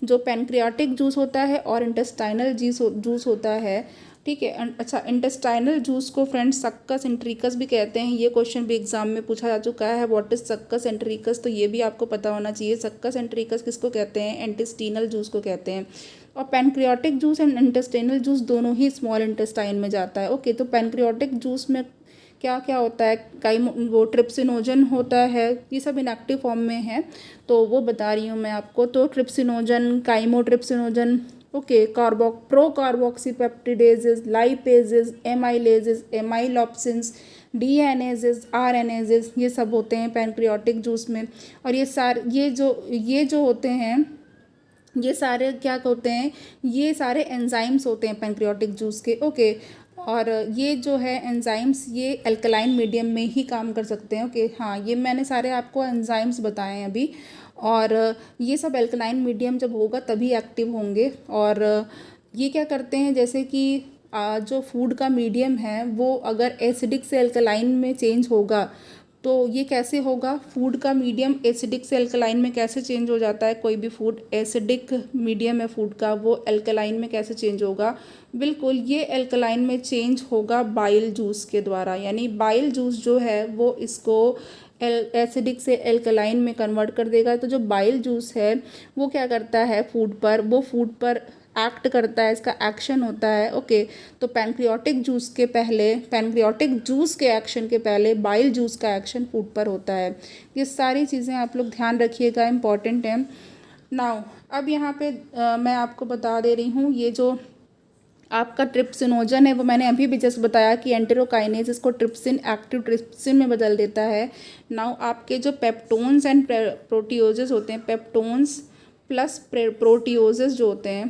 जो पैनक्रियाटिक जूस होता है और इंटेस्टाइनल जूस होता है, ठीक है। अच्छा, इंटेस्टाइनल जूस को फ्रेंड्स सक्कस एंट्रिकस भी कहते हैं। ये क्वेश्चन भी एग्जाम में पूछा जा चुका है, व्हाट इज सक्कस एंट्रिकस, तो ये भी आपको पता होना चाहिए। सक्कस एंट्रिकस किसको कहते हैं? इंटेस्टिनल जूस को कहते हैं। और pancreatic juice and intestinal juice दोनों ही स्मॉल इंटेस्टाइन में जाता है। ओके, तो पैनक्रियाटिक जूस में क्या क्या होता है? वो ट्रिप्सिनोजन होता है, ये सब इनएक्टिव फॉर्म में है, तो वो बता रही हूँ मैं आपको। तो trypsinogen, chymotrypsinogen, okay, pro carboxypeptidases, lipases, amylases, amylopsins, DNases, RNases, ये सब होते हैं पैनक्रियाटिक जूस में। और ये जो होते हैं, ये सारे क्या होते हैं? ये सारे एंजाइम्स होते हैं पैनक्रियाटिक जूस के। ओके, और ये जो है एंजाइम्स ये अल्कलाइन मीडियम में ही काम कर सकते हैं। ओके, हाँ, ये मैंने सारे आपको एंजाइम्स बताए हैं अभी, और ये सब अल्कलाइन मीडियम जब होगा तभी एक्टिव होंगे। और ये क्या करते हैं, जैसे कि जो फूड का मीडियम है वो अगर एसिडिक से अल्कलाइन में चेंज होगा तो ये कैसे होगा? फूड का मीडियम एसिडिक से अल्कलाइन में कैसे चेंज हो जाता है? कोई भी फूड एसिडिक मीडियम है फूड का, वो अल्कलाइन में कैसे चेंज होगा? बिल्कुल, ये अल्कलाइन में चेंज होगा बाइल जूस के द्वारा। यानी बाइल जूस जो है वो इसको एसिडिक से एल्कलाइन में कन्वर्ट कर देगा। तो जो बाइल जूस है वो क्या करता है फूड पर, वो फूड पर एक्ट करता है, इसका एक्शन होता है। ओके, तो पैनक्रियाटिक जूस के एक्शन के पहले बाइल जूस का एक्शन फूड पर होता है। ये सारी चीज़ें आप लोग ध्यान रखिएगा, इम्पॉर्टेंट है। नाउ अब यहाँ पे मैं आपको बता दे रही हूँ, ये जो आपका ट्रिप्सिनोजन है वो मैंने अभी भी जस्ट बताया कि एंटेरोकाइनेज इसको ट्रिप्सिन, एक्टिव ट्रिप्सिन में बदल देता है। नाउ आपके जो पेप्टोन्स एंड प्रोटियोजेस होते हैं, पेप्टोन्स प्लस प्रोटियोजेस जो होते हैं,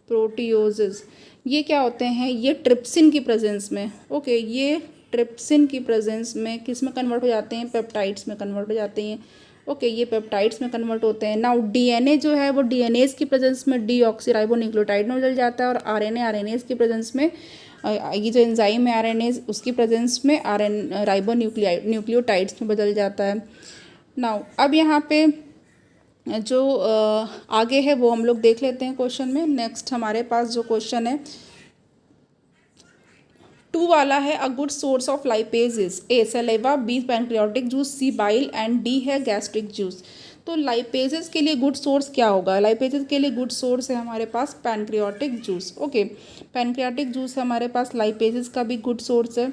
प्रोटियोजेस ये क्या होते हैं? ये ट्रिप्सिन की प्रेजेंस में, ओके, ये ट्रिप्सिन की प्रेजेंस में किस में कन्वर्ट हो जाते हैं? पेप्टाइड्स में कन्वर्ट हो जाते हैं। ओके, ये पेप्टाइड्स में कन्वर्ट होते हैं। नाउ डीएनए जो है वो डीएनएज की प्रेजेंस में डीऑक्सीराइबोन्यूक्लियोटाइड में बदल जाता है, और आरएनएज की प्रेजेंस में ये जो एंजाइम है आरएनएज उसकी प्रेजेंस में राइबोन्यूक्लियोटाइड्स में बदल जाता है। नाउ अब यहाँ पे जो आगे है वो हम लोग देख लेते हैं क्वेश्चन में। नेक्स्ट हमारे पास जो क्वेश्चन है 2 वाला है, a good source of lipase is A saliva, B pancreatic juice, C bile and D है गैस्ट्रिक जूस। तो लाइपेजेस के लिए गुड सोर्स क्या होगा? लाइपेजेस के लिए गुड सोर्स है हमारे पास pancreatic juice. Okay, pancreatic juice हमारे पास लाइपेजेस का भी गुड सोर्स है।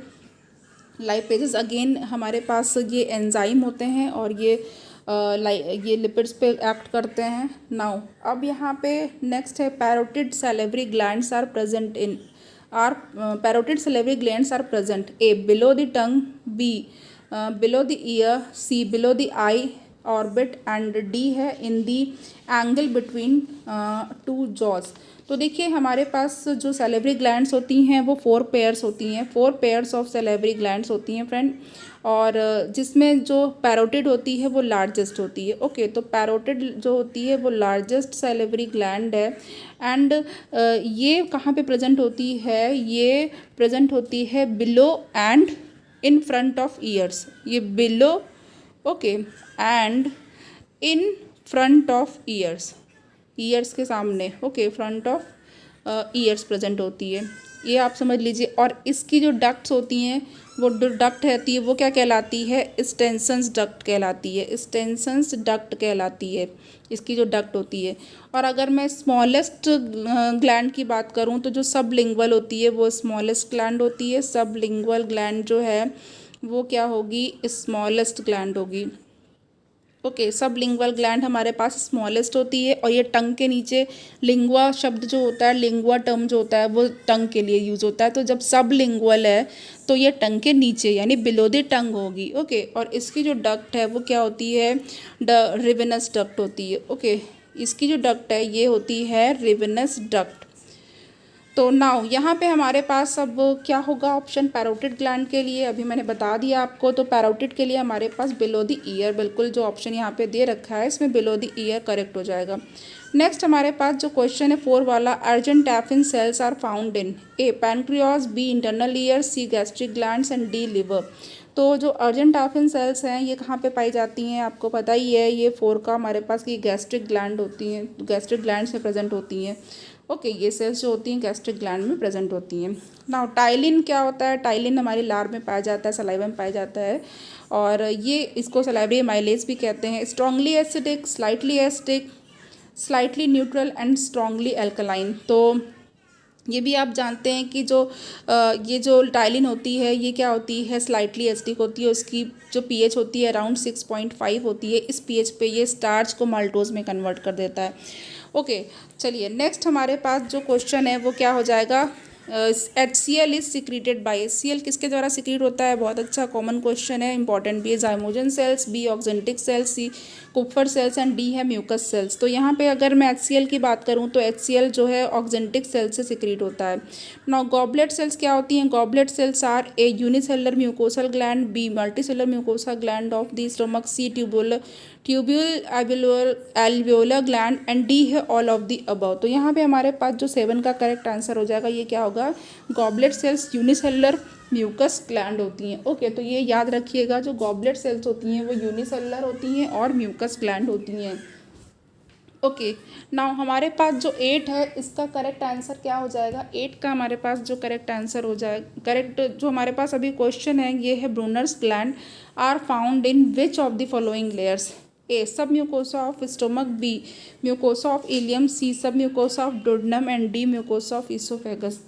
लाइपेजेस अगेन हमारे पास ये एंजाइम होते हैं और ये लिपिड्स पे एक्ट करते हैं। नाउ अब यहाँ पे नेक्स्ट है parotid salivary glands are present in parotid salivary glands are present A below the tongue, B below the ear, C below the eye orbit and D है in the angle between 2 jaws. तो देखिए हमारे पास जो salivary glands होती हैं वो 4 pairs होती हैं, 4 पेयर्स ऑफ सैलिवरी ग्लैंड्स होती हैं फ्रेंड, और जिसमें जो पैरोटिड होती है वो लार्जेस्ट होती है। ओके, तो पैरोटिड जो होती है वो लार्जेस्ट सैलिवरी ग्लैंड है, एंड ये कहाँ पे प्रेजेंट होती है? ये प्रेजेंट होती है below and in front of ears. ये below, okay, and in front of ears, ears के सामने, okay, front of ears present होती है। ये आप समझ लीजिए। और इसकी जो डक्ट्स होती हैं, वो जो डक्ट रहती है वो क्या कहलाती है, स्टेंसन्स डक्ट कहलाती है, स्टेंसन्स डक्ट कहलाती है इसकी जो डक्ट होती है। और अगर मैं स्मॉलेस्ट ग्लैंड की बात करूँ तो जो सबलिंगुअल होती है वो स्मॉलेस्ट ग्लैंड होती है। सबलिंगुअल ग्लैंड जो है वो क्या होगी, स्मॉलेस्ट ग्लैंड होगी। ओके, सब लिंगुअल ग्लैंड हमारे पास स्मॉलेस्ट होती है। और ये टंग के नीचे, लिंगुआ शब्द जो होता है, लिंगुआ टर्म जो होता है वो टंग के लिए यूज़ होता है। तो जब सब लिंगुअल है तो ये टंग के नीचे यानी बिलो द टंग होगी। ओके, और इसकी जो डक्ट है वो क्या होती है, रिवेनस डक्ट होती है। ओके, इसकी जो डक्ट है ये होती है रिवेनस डक्ट। तो नाउ यहाँ पे हमारे पास अब क्या होगा ऑप्शन पैरोटिड ग्लैंड के लिए, अभी मैंने बता दिया आपको। तो पैरोटिड के लिए हमारे पास बिलो द ईयर, बिल्कुल जो ऑप्शन यहाँ पे दे रखा है इसमें बिलो द ईयर करेक्ट हो जाएगा। नेक्स्ट हमारे पास जो क्वेश्चन है 4 वाला, argentaffin cells are found in A pancreas, B internal ear, C gastric glands and D liver. तो जो अर्जेंटाफिन सेल्स हैं ये कहाँ पे पाई जाती हैं, आपको पता ही है, ये 4 का हमारे पास की गैस्ट्रिक ग्लैंड होती हैं, गैस्ट्रिक ग्लैंड से प्रेजेंट होती हैं। ओके, ये सेल्स जो होती हैं गैस्ट्रिक ग्लैंड में प्रेजेंट होती हैं। नाउ टाइलिन क्या होता है, टाइलिन हमारी लार में पाया जाता है, सलाइवा में पाया जाता है। और ये इसको सलाइवरी माइलेज भी कहते हैं। Strongly acidic, slightly acidic, slightly neutral and strongly alkaline. तो ये भी आप जानते हैं कि ये जो टाइलिन होती है ये क्या होती है, स्लाइटली एसिडिक होती है। उसकी जो पीएच होती है अराउंड 6.5 होती है। इस पीएच पे ये स्टार्च को माल्टोज में कन्वर्ट कर देता है। ओके, चलिए नेक्स्ट हमारे पास जो क्वेश्चन है वो क्या हो जाएगा, HCl is secreted by, HCl किसके द्वारा सिक्रीट होता है, बहुत अच्छा कॉमन क्वेश्चन है, इंपॉर्टेंट भी है। Zymogen cells, B oxyntic cells, C Kupffer cells and D है म्यूकस सेल्स। तो यहाँ पे अगर मैं HCl की बात करूँ तो HCl जो है ऑक्जेंटिक सेल्स से सिक्रीट होता है। नाउ गॉबलेट सेल्स क्या होती हैं, goblet cells are A unicellular mucosal gland, B multicellular mucosa gland of the stomach, C tubule alveolar gland and D है ऑल ऑफ द अबव। तो यहाँ पे हमारे पास जो 7 का करेक्ट आंसर हो जाएगा ये क्या होगा, goblet cells unicellular mucus gland होती हैं। ओके, तो ये याद रखिएगा, जो गॉबलेट सेल्स होती हैं वो यूनिसेलुलर होती हैं और म्यूकस ग्लैंड होती हैं। ओके, नाउ हमारे पास जो 8 है इसका करेक्ट आंसर क्या हो जाएगा, 8 का हमारे पास जो करेक्ट आंसर हो जाए, करेक्ट जो हमारे पास अभी क्वेश्चन है ये है, Brunner's gland are found in which of the following layers, A submucosa of stomach, B mucosa of ileum, C submucosa of duodenum and D mucosa of oesophagus.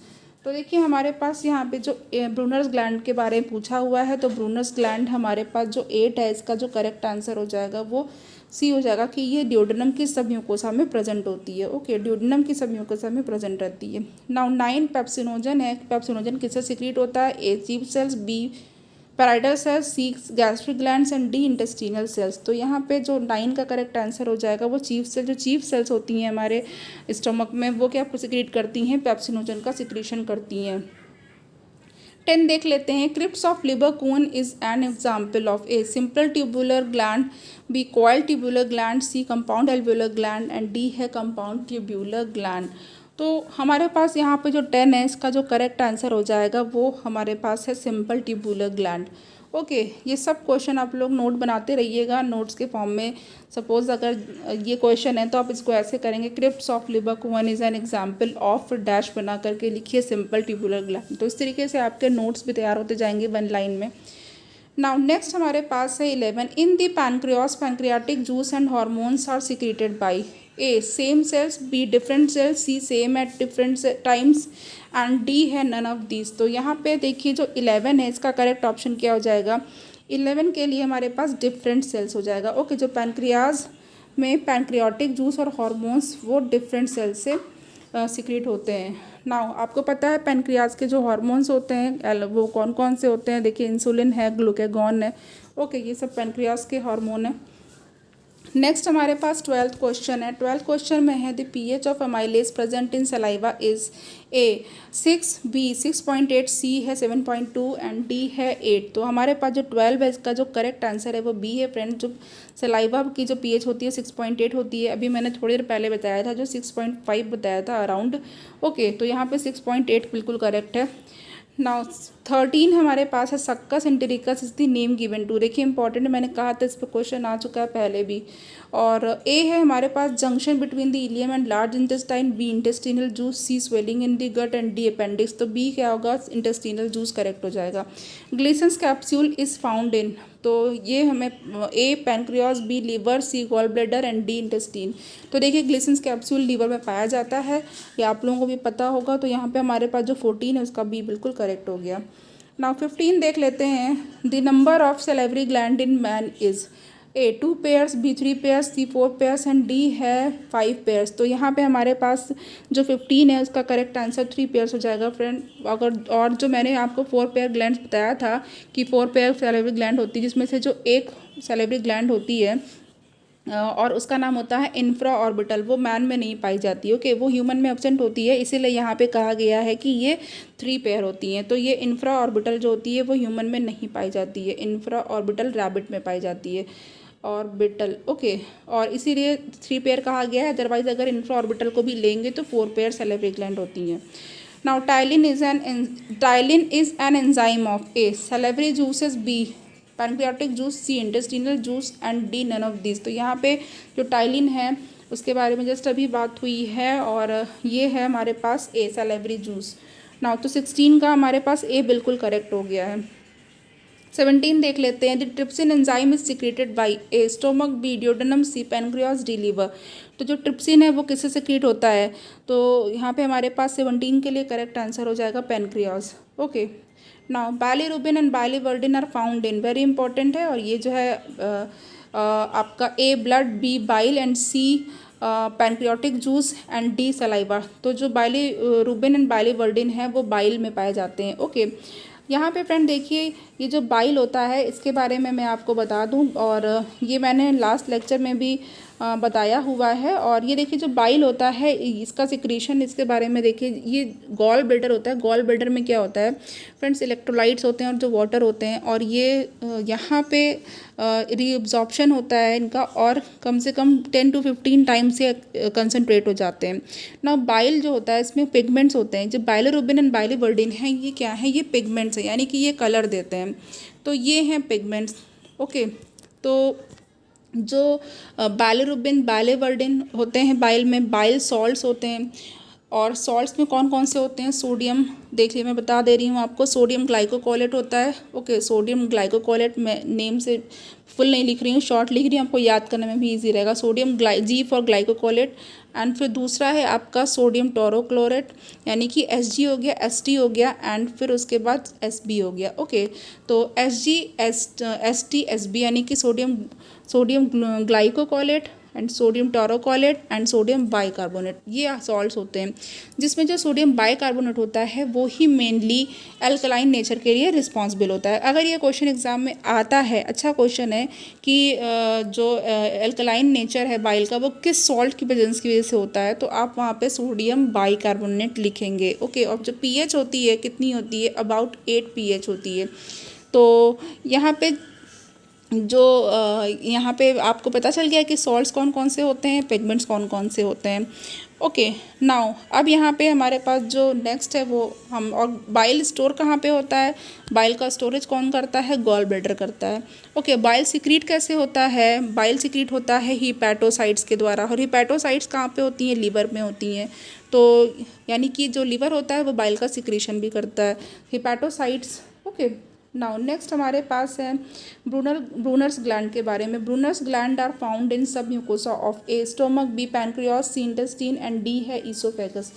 तो देखिए हमारे पास यहाँ पे जो ब्रूनर्स ग्लैंड के बारे में पूछा हुआ है, तो ब्रूनर्स ग्लैंड हमारे पास जो 8 है इसका जो करेक्ट आंसर हो जाएगा वो सी हो जाएगा कि ये ड्यूडेनम की सब म्यूकोसा में प्रेजेंट होती है। ओके, ड्यूडेनम की सब म्यूकोसा में प्रेजेंट रहती है। नाउ 9 पेप्सिनोजन है, पेप्सिनोजन किससे सिक्रीट होता है, A chief cells, B parietal cells, C gastric glands and D intestinal cells. तो यहाँ पे जो 9 का करेक्ट आंसर हो जाएगा वो चीफ सेल, जो चीफ सेल्स होती हैं हमारे स्टमक में वो क्या सिक्रीट करती हैं, पेप्सिनोजन का सिक्रीशन करती हैं। 10 देख लेते हैं, crypts of Lieberkuhn is an example of a simple tubular gland, B coil tubular gland, C compound alveolar gland and D है कंपाउंड ट्यूबुलर ग्लैंड। तो हमारे पास यहाँ पे जो 10 है इसका जो करेक्ट आंसर हो जाएगा वो हमारे पास है सिंपल ट्यूबुलर ग्लैंड। ओके, ये सब क्वेश्चन आप लोग नोट बनाते रहिएगा नोट्स के फॉर्म में। सपोज अगर ये क्वेश्चन है तो आप इसको ऐसे करेंगे, crypts of Lieberkuhn is an example of dash बना करके लिखिए सिंपल ट्यूबुलर ग्लैंड। तो इस तरीके से आपके नोट्स भी तैयार होते जाएंगे 1 लाइन में। नाउ नेक्स्ट हमारे पास है 11, in the pancreas pancreatic juice and hormones are secreted by, A same cells, B different cells, C same at different times and D है नन ऑफ दिस। तो यहाँ पे देखिए जो 11 है इसका करेक्ट ऑप्शन क्या हो जाएगा, 11 के लिए हमारे पास डिफरेंट सेल्स हो जाएगा। ओके, जो पैनक्रियाज में पैनक्रियाटिक जूस और हॉर्मोन्स वो डिफरेंट सेल्स से सिक्रीट होते हैं। नाउ आपको पता है पैनक्रियाज के जो हार्मोन्स होते हैं वो कौन कौन से होते हैं, देखिए इंसुलिन है, ग्लूकागॉन है। ओके, ये सब पैनक्रियाज के हार्मोन है। नेक्स्ट हमारे पास 12th क्वेश्चन है। 12th क्वेश्चन में है the pH of amylase present in saliva is A 6, B 6.8, C है 7.2 एंड डी है 8। तो हमारे पास जो 12 है इसका जो करेक्ट आंसर है वो बी है फ्रेंड। जो सलाइवा की जो पीएच होती है 6.8 होती है, अभी मैंने थोड़ी देर पहले बताया था जो 6.5 बताया था अराउंड। ओके, तो यहाँ पे 6.8 बिल्कुल करेक्ट है। नाउ 13 हमारे पास है succus entericus is the name given to. देखिए इंपॉर्टेंट, मैंने कहा था इस पर क्वेश्चन आ चुका है पहले भी। और ए है हमारे पास junction between the ileum and large intestine, B intestinal juice, C swelling in the gut and D appendix. तो बी क्या होगा, इंटेस्टिनल जूस करेक्ट हो जाएगा। Glisson's capsule is found in, तो ये हमें A pancreas, B liver, C gall bladder and D intestine. तो देखिए ग्लीसन्स कैप्सूल लीवर में पाया जाता है, ये आप लोगों को भी पता होगा। तो यहाँ पे हमारे पास जो 14 है उसका बी बिल्कुल करेक्ट हो गया। नाउ 15 देख लेते हैं। The number of salivary gland in man is A 2 pairs, B 3 pairs, C 4 pairs and D है 5 पेयर्स। तो यहाँ पे हमारे पास जो 15 है उसका करेक्ट आंसर 3 पेयर्स हो जाएगा फ्रेंड। अगर और जो मैंने आपको 4 पेयर ग्लैंड बताया था कि 4 पेयर सेलेवरी ग्लैंड होती है, जिसमें से जो एक सेलेवरी ग्लैंड होती है और उसका नाम होता है इंफ्रा ऑर्बिटल, वो मैन में नहीं पाई जाती। ओके, वो ह्यूमन में एब्सेंट होती है, इसीलिए यहाँ पे कहा गया है कि ये 3 पेयर होती हैं। तो ये इंफ्रा ऑर्बिटल जो होती है वो ह्यूमन में नहीं पाई जाती है, इंफ्रा ऑर्बिटल रैबिट में पाई जाती है ऑर्बिटल। ओके, और इसीलिए 3 पेयर कहा गया है। अदरवाइज अगर इंफ्रा ऑर्बिटल को भी लेंगे तो 4 पेयर सेलेवरी ग्लैंड होती हैं। Now ptyalin is an enzyme of A salivary juices, B pancreatic juice, C intestinal juice and D none of this. तो यहाँ पे जो टाइलिन है उसके बारे में जस्ट अभी बात हुई है, और ये है हमारे पास ए सेलेवरी जूस। नाउ तो 16 का हमारे पास ए बिल्कुल करेक्ट हो गया है। 17 देख लेते हैं। The trypsin enzyme is secreted by A stomach, B duodenum, C pancreas, D liver. तो जो ट्रिप्सिन है वो किससे सिक्रेट होता है, तो यहाँ पे हमारे पास 17 के लिए करेक्ट आंसर हो जाएगा pancreas. Okay, now bilirubin and biliverdin are found in, very important है। और ये जो है आपका A blood, B bile and C pancreatic juice and D saliva. तो जो बाइलीरुबिन एंड बाइलीवर्डिन है वो बाइल में पाए जाते हैं। ओके, यहाँ पे फ्रेंड देखिए ये जो बाइल होता है इसके बारे में मैं आपको बता दूँ, और ये मैंने लास्ट लेक्चर में भी बताया हुआ है। और ये देखिए जो बाइल होता है इसका सिक्रीशन, इसके बारे में देखिए, ये गॉल ब्लैडर होता है। गॉल ब्लैडर में क्या होता है फ्रेंड्स, इलेक्ट्रोलाइट्स होते हैं और जो वाटर होते हैं, और ये यहाँ पे रीअब्जॉर्प्शन होता है इनका, और कम से कम 10 to 15 टाइम से कंसनट्रेट हो जाते हैं ना। बाइल जो होता है इसमें पिगमेंट्स होते हैं। जो बाइलीरुबिन एंड बाइलीवर्डिन है ये क्या है, ये पिगमेंट्स है, यानी कि ये कलर देते हैं। तो ये हैं पिगमेंट्स। ओके, तो जो बाइलीरुबिन बाइलीवर्डिन होते हैं बाइल में, बाइल सॉल्ट्स होते हैं। और सॉल्ट्स में कौन कौन से होते हैं, सोडियम, देखिए मैं बता दे रही हूँ आपको, सोडियम ग्लाइकोकोलेट होता है। ओके, सोडियम ग्लाइकोकोलेट, मैं नेम से फुल नहीं लिख रही हूँ, शॉर्ट लिख रही हूँ, आपको याद करने में भी इजी रहेगा। सोडियम जी फॉर ग्लाइकोकोलेट। एंड फिर दूसरा है आपका सोडियम टोरोक्लोरेट, यानी कि Sg हो गया, St हो गया, एंड फिर उसके बाद Sb हो गया। ओके, तो Sg St Sb यानी कि sodium ग्लाइकोकोलेट and sodium taurocholate and sodium bicarbonate, ये सॉल्ट्स होते हैं। जिसमें जो सोडियम बाइकार्बोनेट होता है वो ही मेनली अल्कलाइन नेचर के लिए रिस्पॉन्सिबल होता है। अगर ये क्वेश्चन एग्जाम में आता है, अच्छा क्वेश्चन है कि जो अल्कलाइन नेचर है बाइल का वो किस सॉल्ट की प्रेजेंस की वजह से होता है, तो आप वहाँ पे सोडियम बाइकार्बोनेट लिखेंगे। ओके, और जो pH होती है कितनी होती है, अबाउट 8 pH होती है। तो यहाँ पे जो यहाँ पे आपको पता चल गया कि सॉल्ट्स कौन कौन से होते हैं, पिगमेंट्स कौन कौन से होते हैं। ओके, नाउ अब यहाँ पे हमारे पास जो नेक्स्ट है वो हम, और बाइल स्टोर कहाँ पे होता है, बाइल का स्टोरेज कौन करता है, गॉल ब्लैडर करता है। ओके, बाइल सिक्रीट कैसे होता है, बाइल सिक्रीट होता है हिपैटोसाइट्स के द्वारा, और हिपैटोसाइट्स कहाँ पे होती हैं, लीवर में होती हैं। तो यानी कि जो लीवर होता है वो बाइल का सिक्रीशन भी करता है, हिपैटोसाइट्स। ओके, नाउ नेक्स्ट हमारे पास है ब्रूनर्स ग्लैंड के बारे में। Brunner's gland are found in submucosa of A stomach, B pancreas, C intestine and D है ईसोफेगस।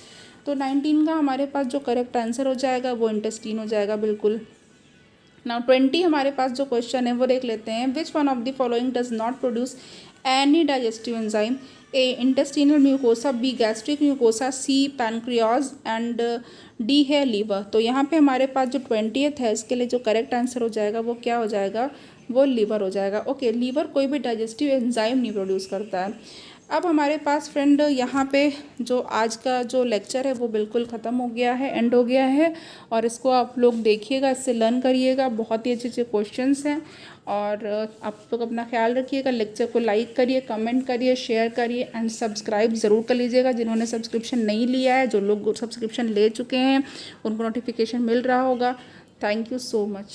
तो 19 का हमारे पास जो करेक्ट आंसर हो जाएगा वो इंटेस्टीन हो जाएगा बिल्कुल। नाउ 20 हमारे पास जो क्वेश्चन है वो देख लेते हैं। Which one of the following does not produce any digestive enzyme, A intestinal mucosa, B gastric mucosa, C pancreas and D है लीवर। तो यहाँ पे हमारे पास जो 20th है इसके लिए जो करेक्ट आंसर हो जाएगा वो क्या हो जाएगा, वो लीवर हो जाएगा। ओके, लीवर कोई भी डाइजेस्टिव एंजाइम नहीं प्रोड्यूस करता है। अब हमारे पास फ्रेंड यहाँ पे जो आज का जो लेक्चर है वो बिल्कुल ख़त्म हो गया है, एंड हो गया है। और इसको आप लोग देखिएगा, इससे लर्न करिएगा, बहुत ही अच्छे अच्छे क्वेश्चंस हैं। और आप लोग अपना ख्याल रखिएगा, लेक्चर को लाइक करिए, कमेंट करिए, शेयर करिए एंड सब्सक्राइब ज़रूर कर लीजिएगा। जिन्होंने सब्सक्रिप्शन नहीं लिया है, जो लोग सब्सक्रिप्शन ले चुके हैं उनको नोटिफिकेशन मिल रहा होगा। Thank you so much.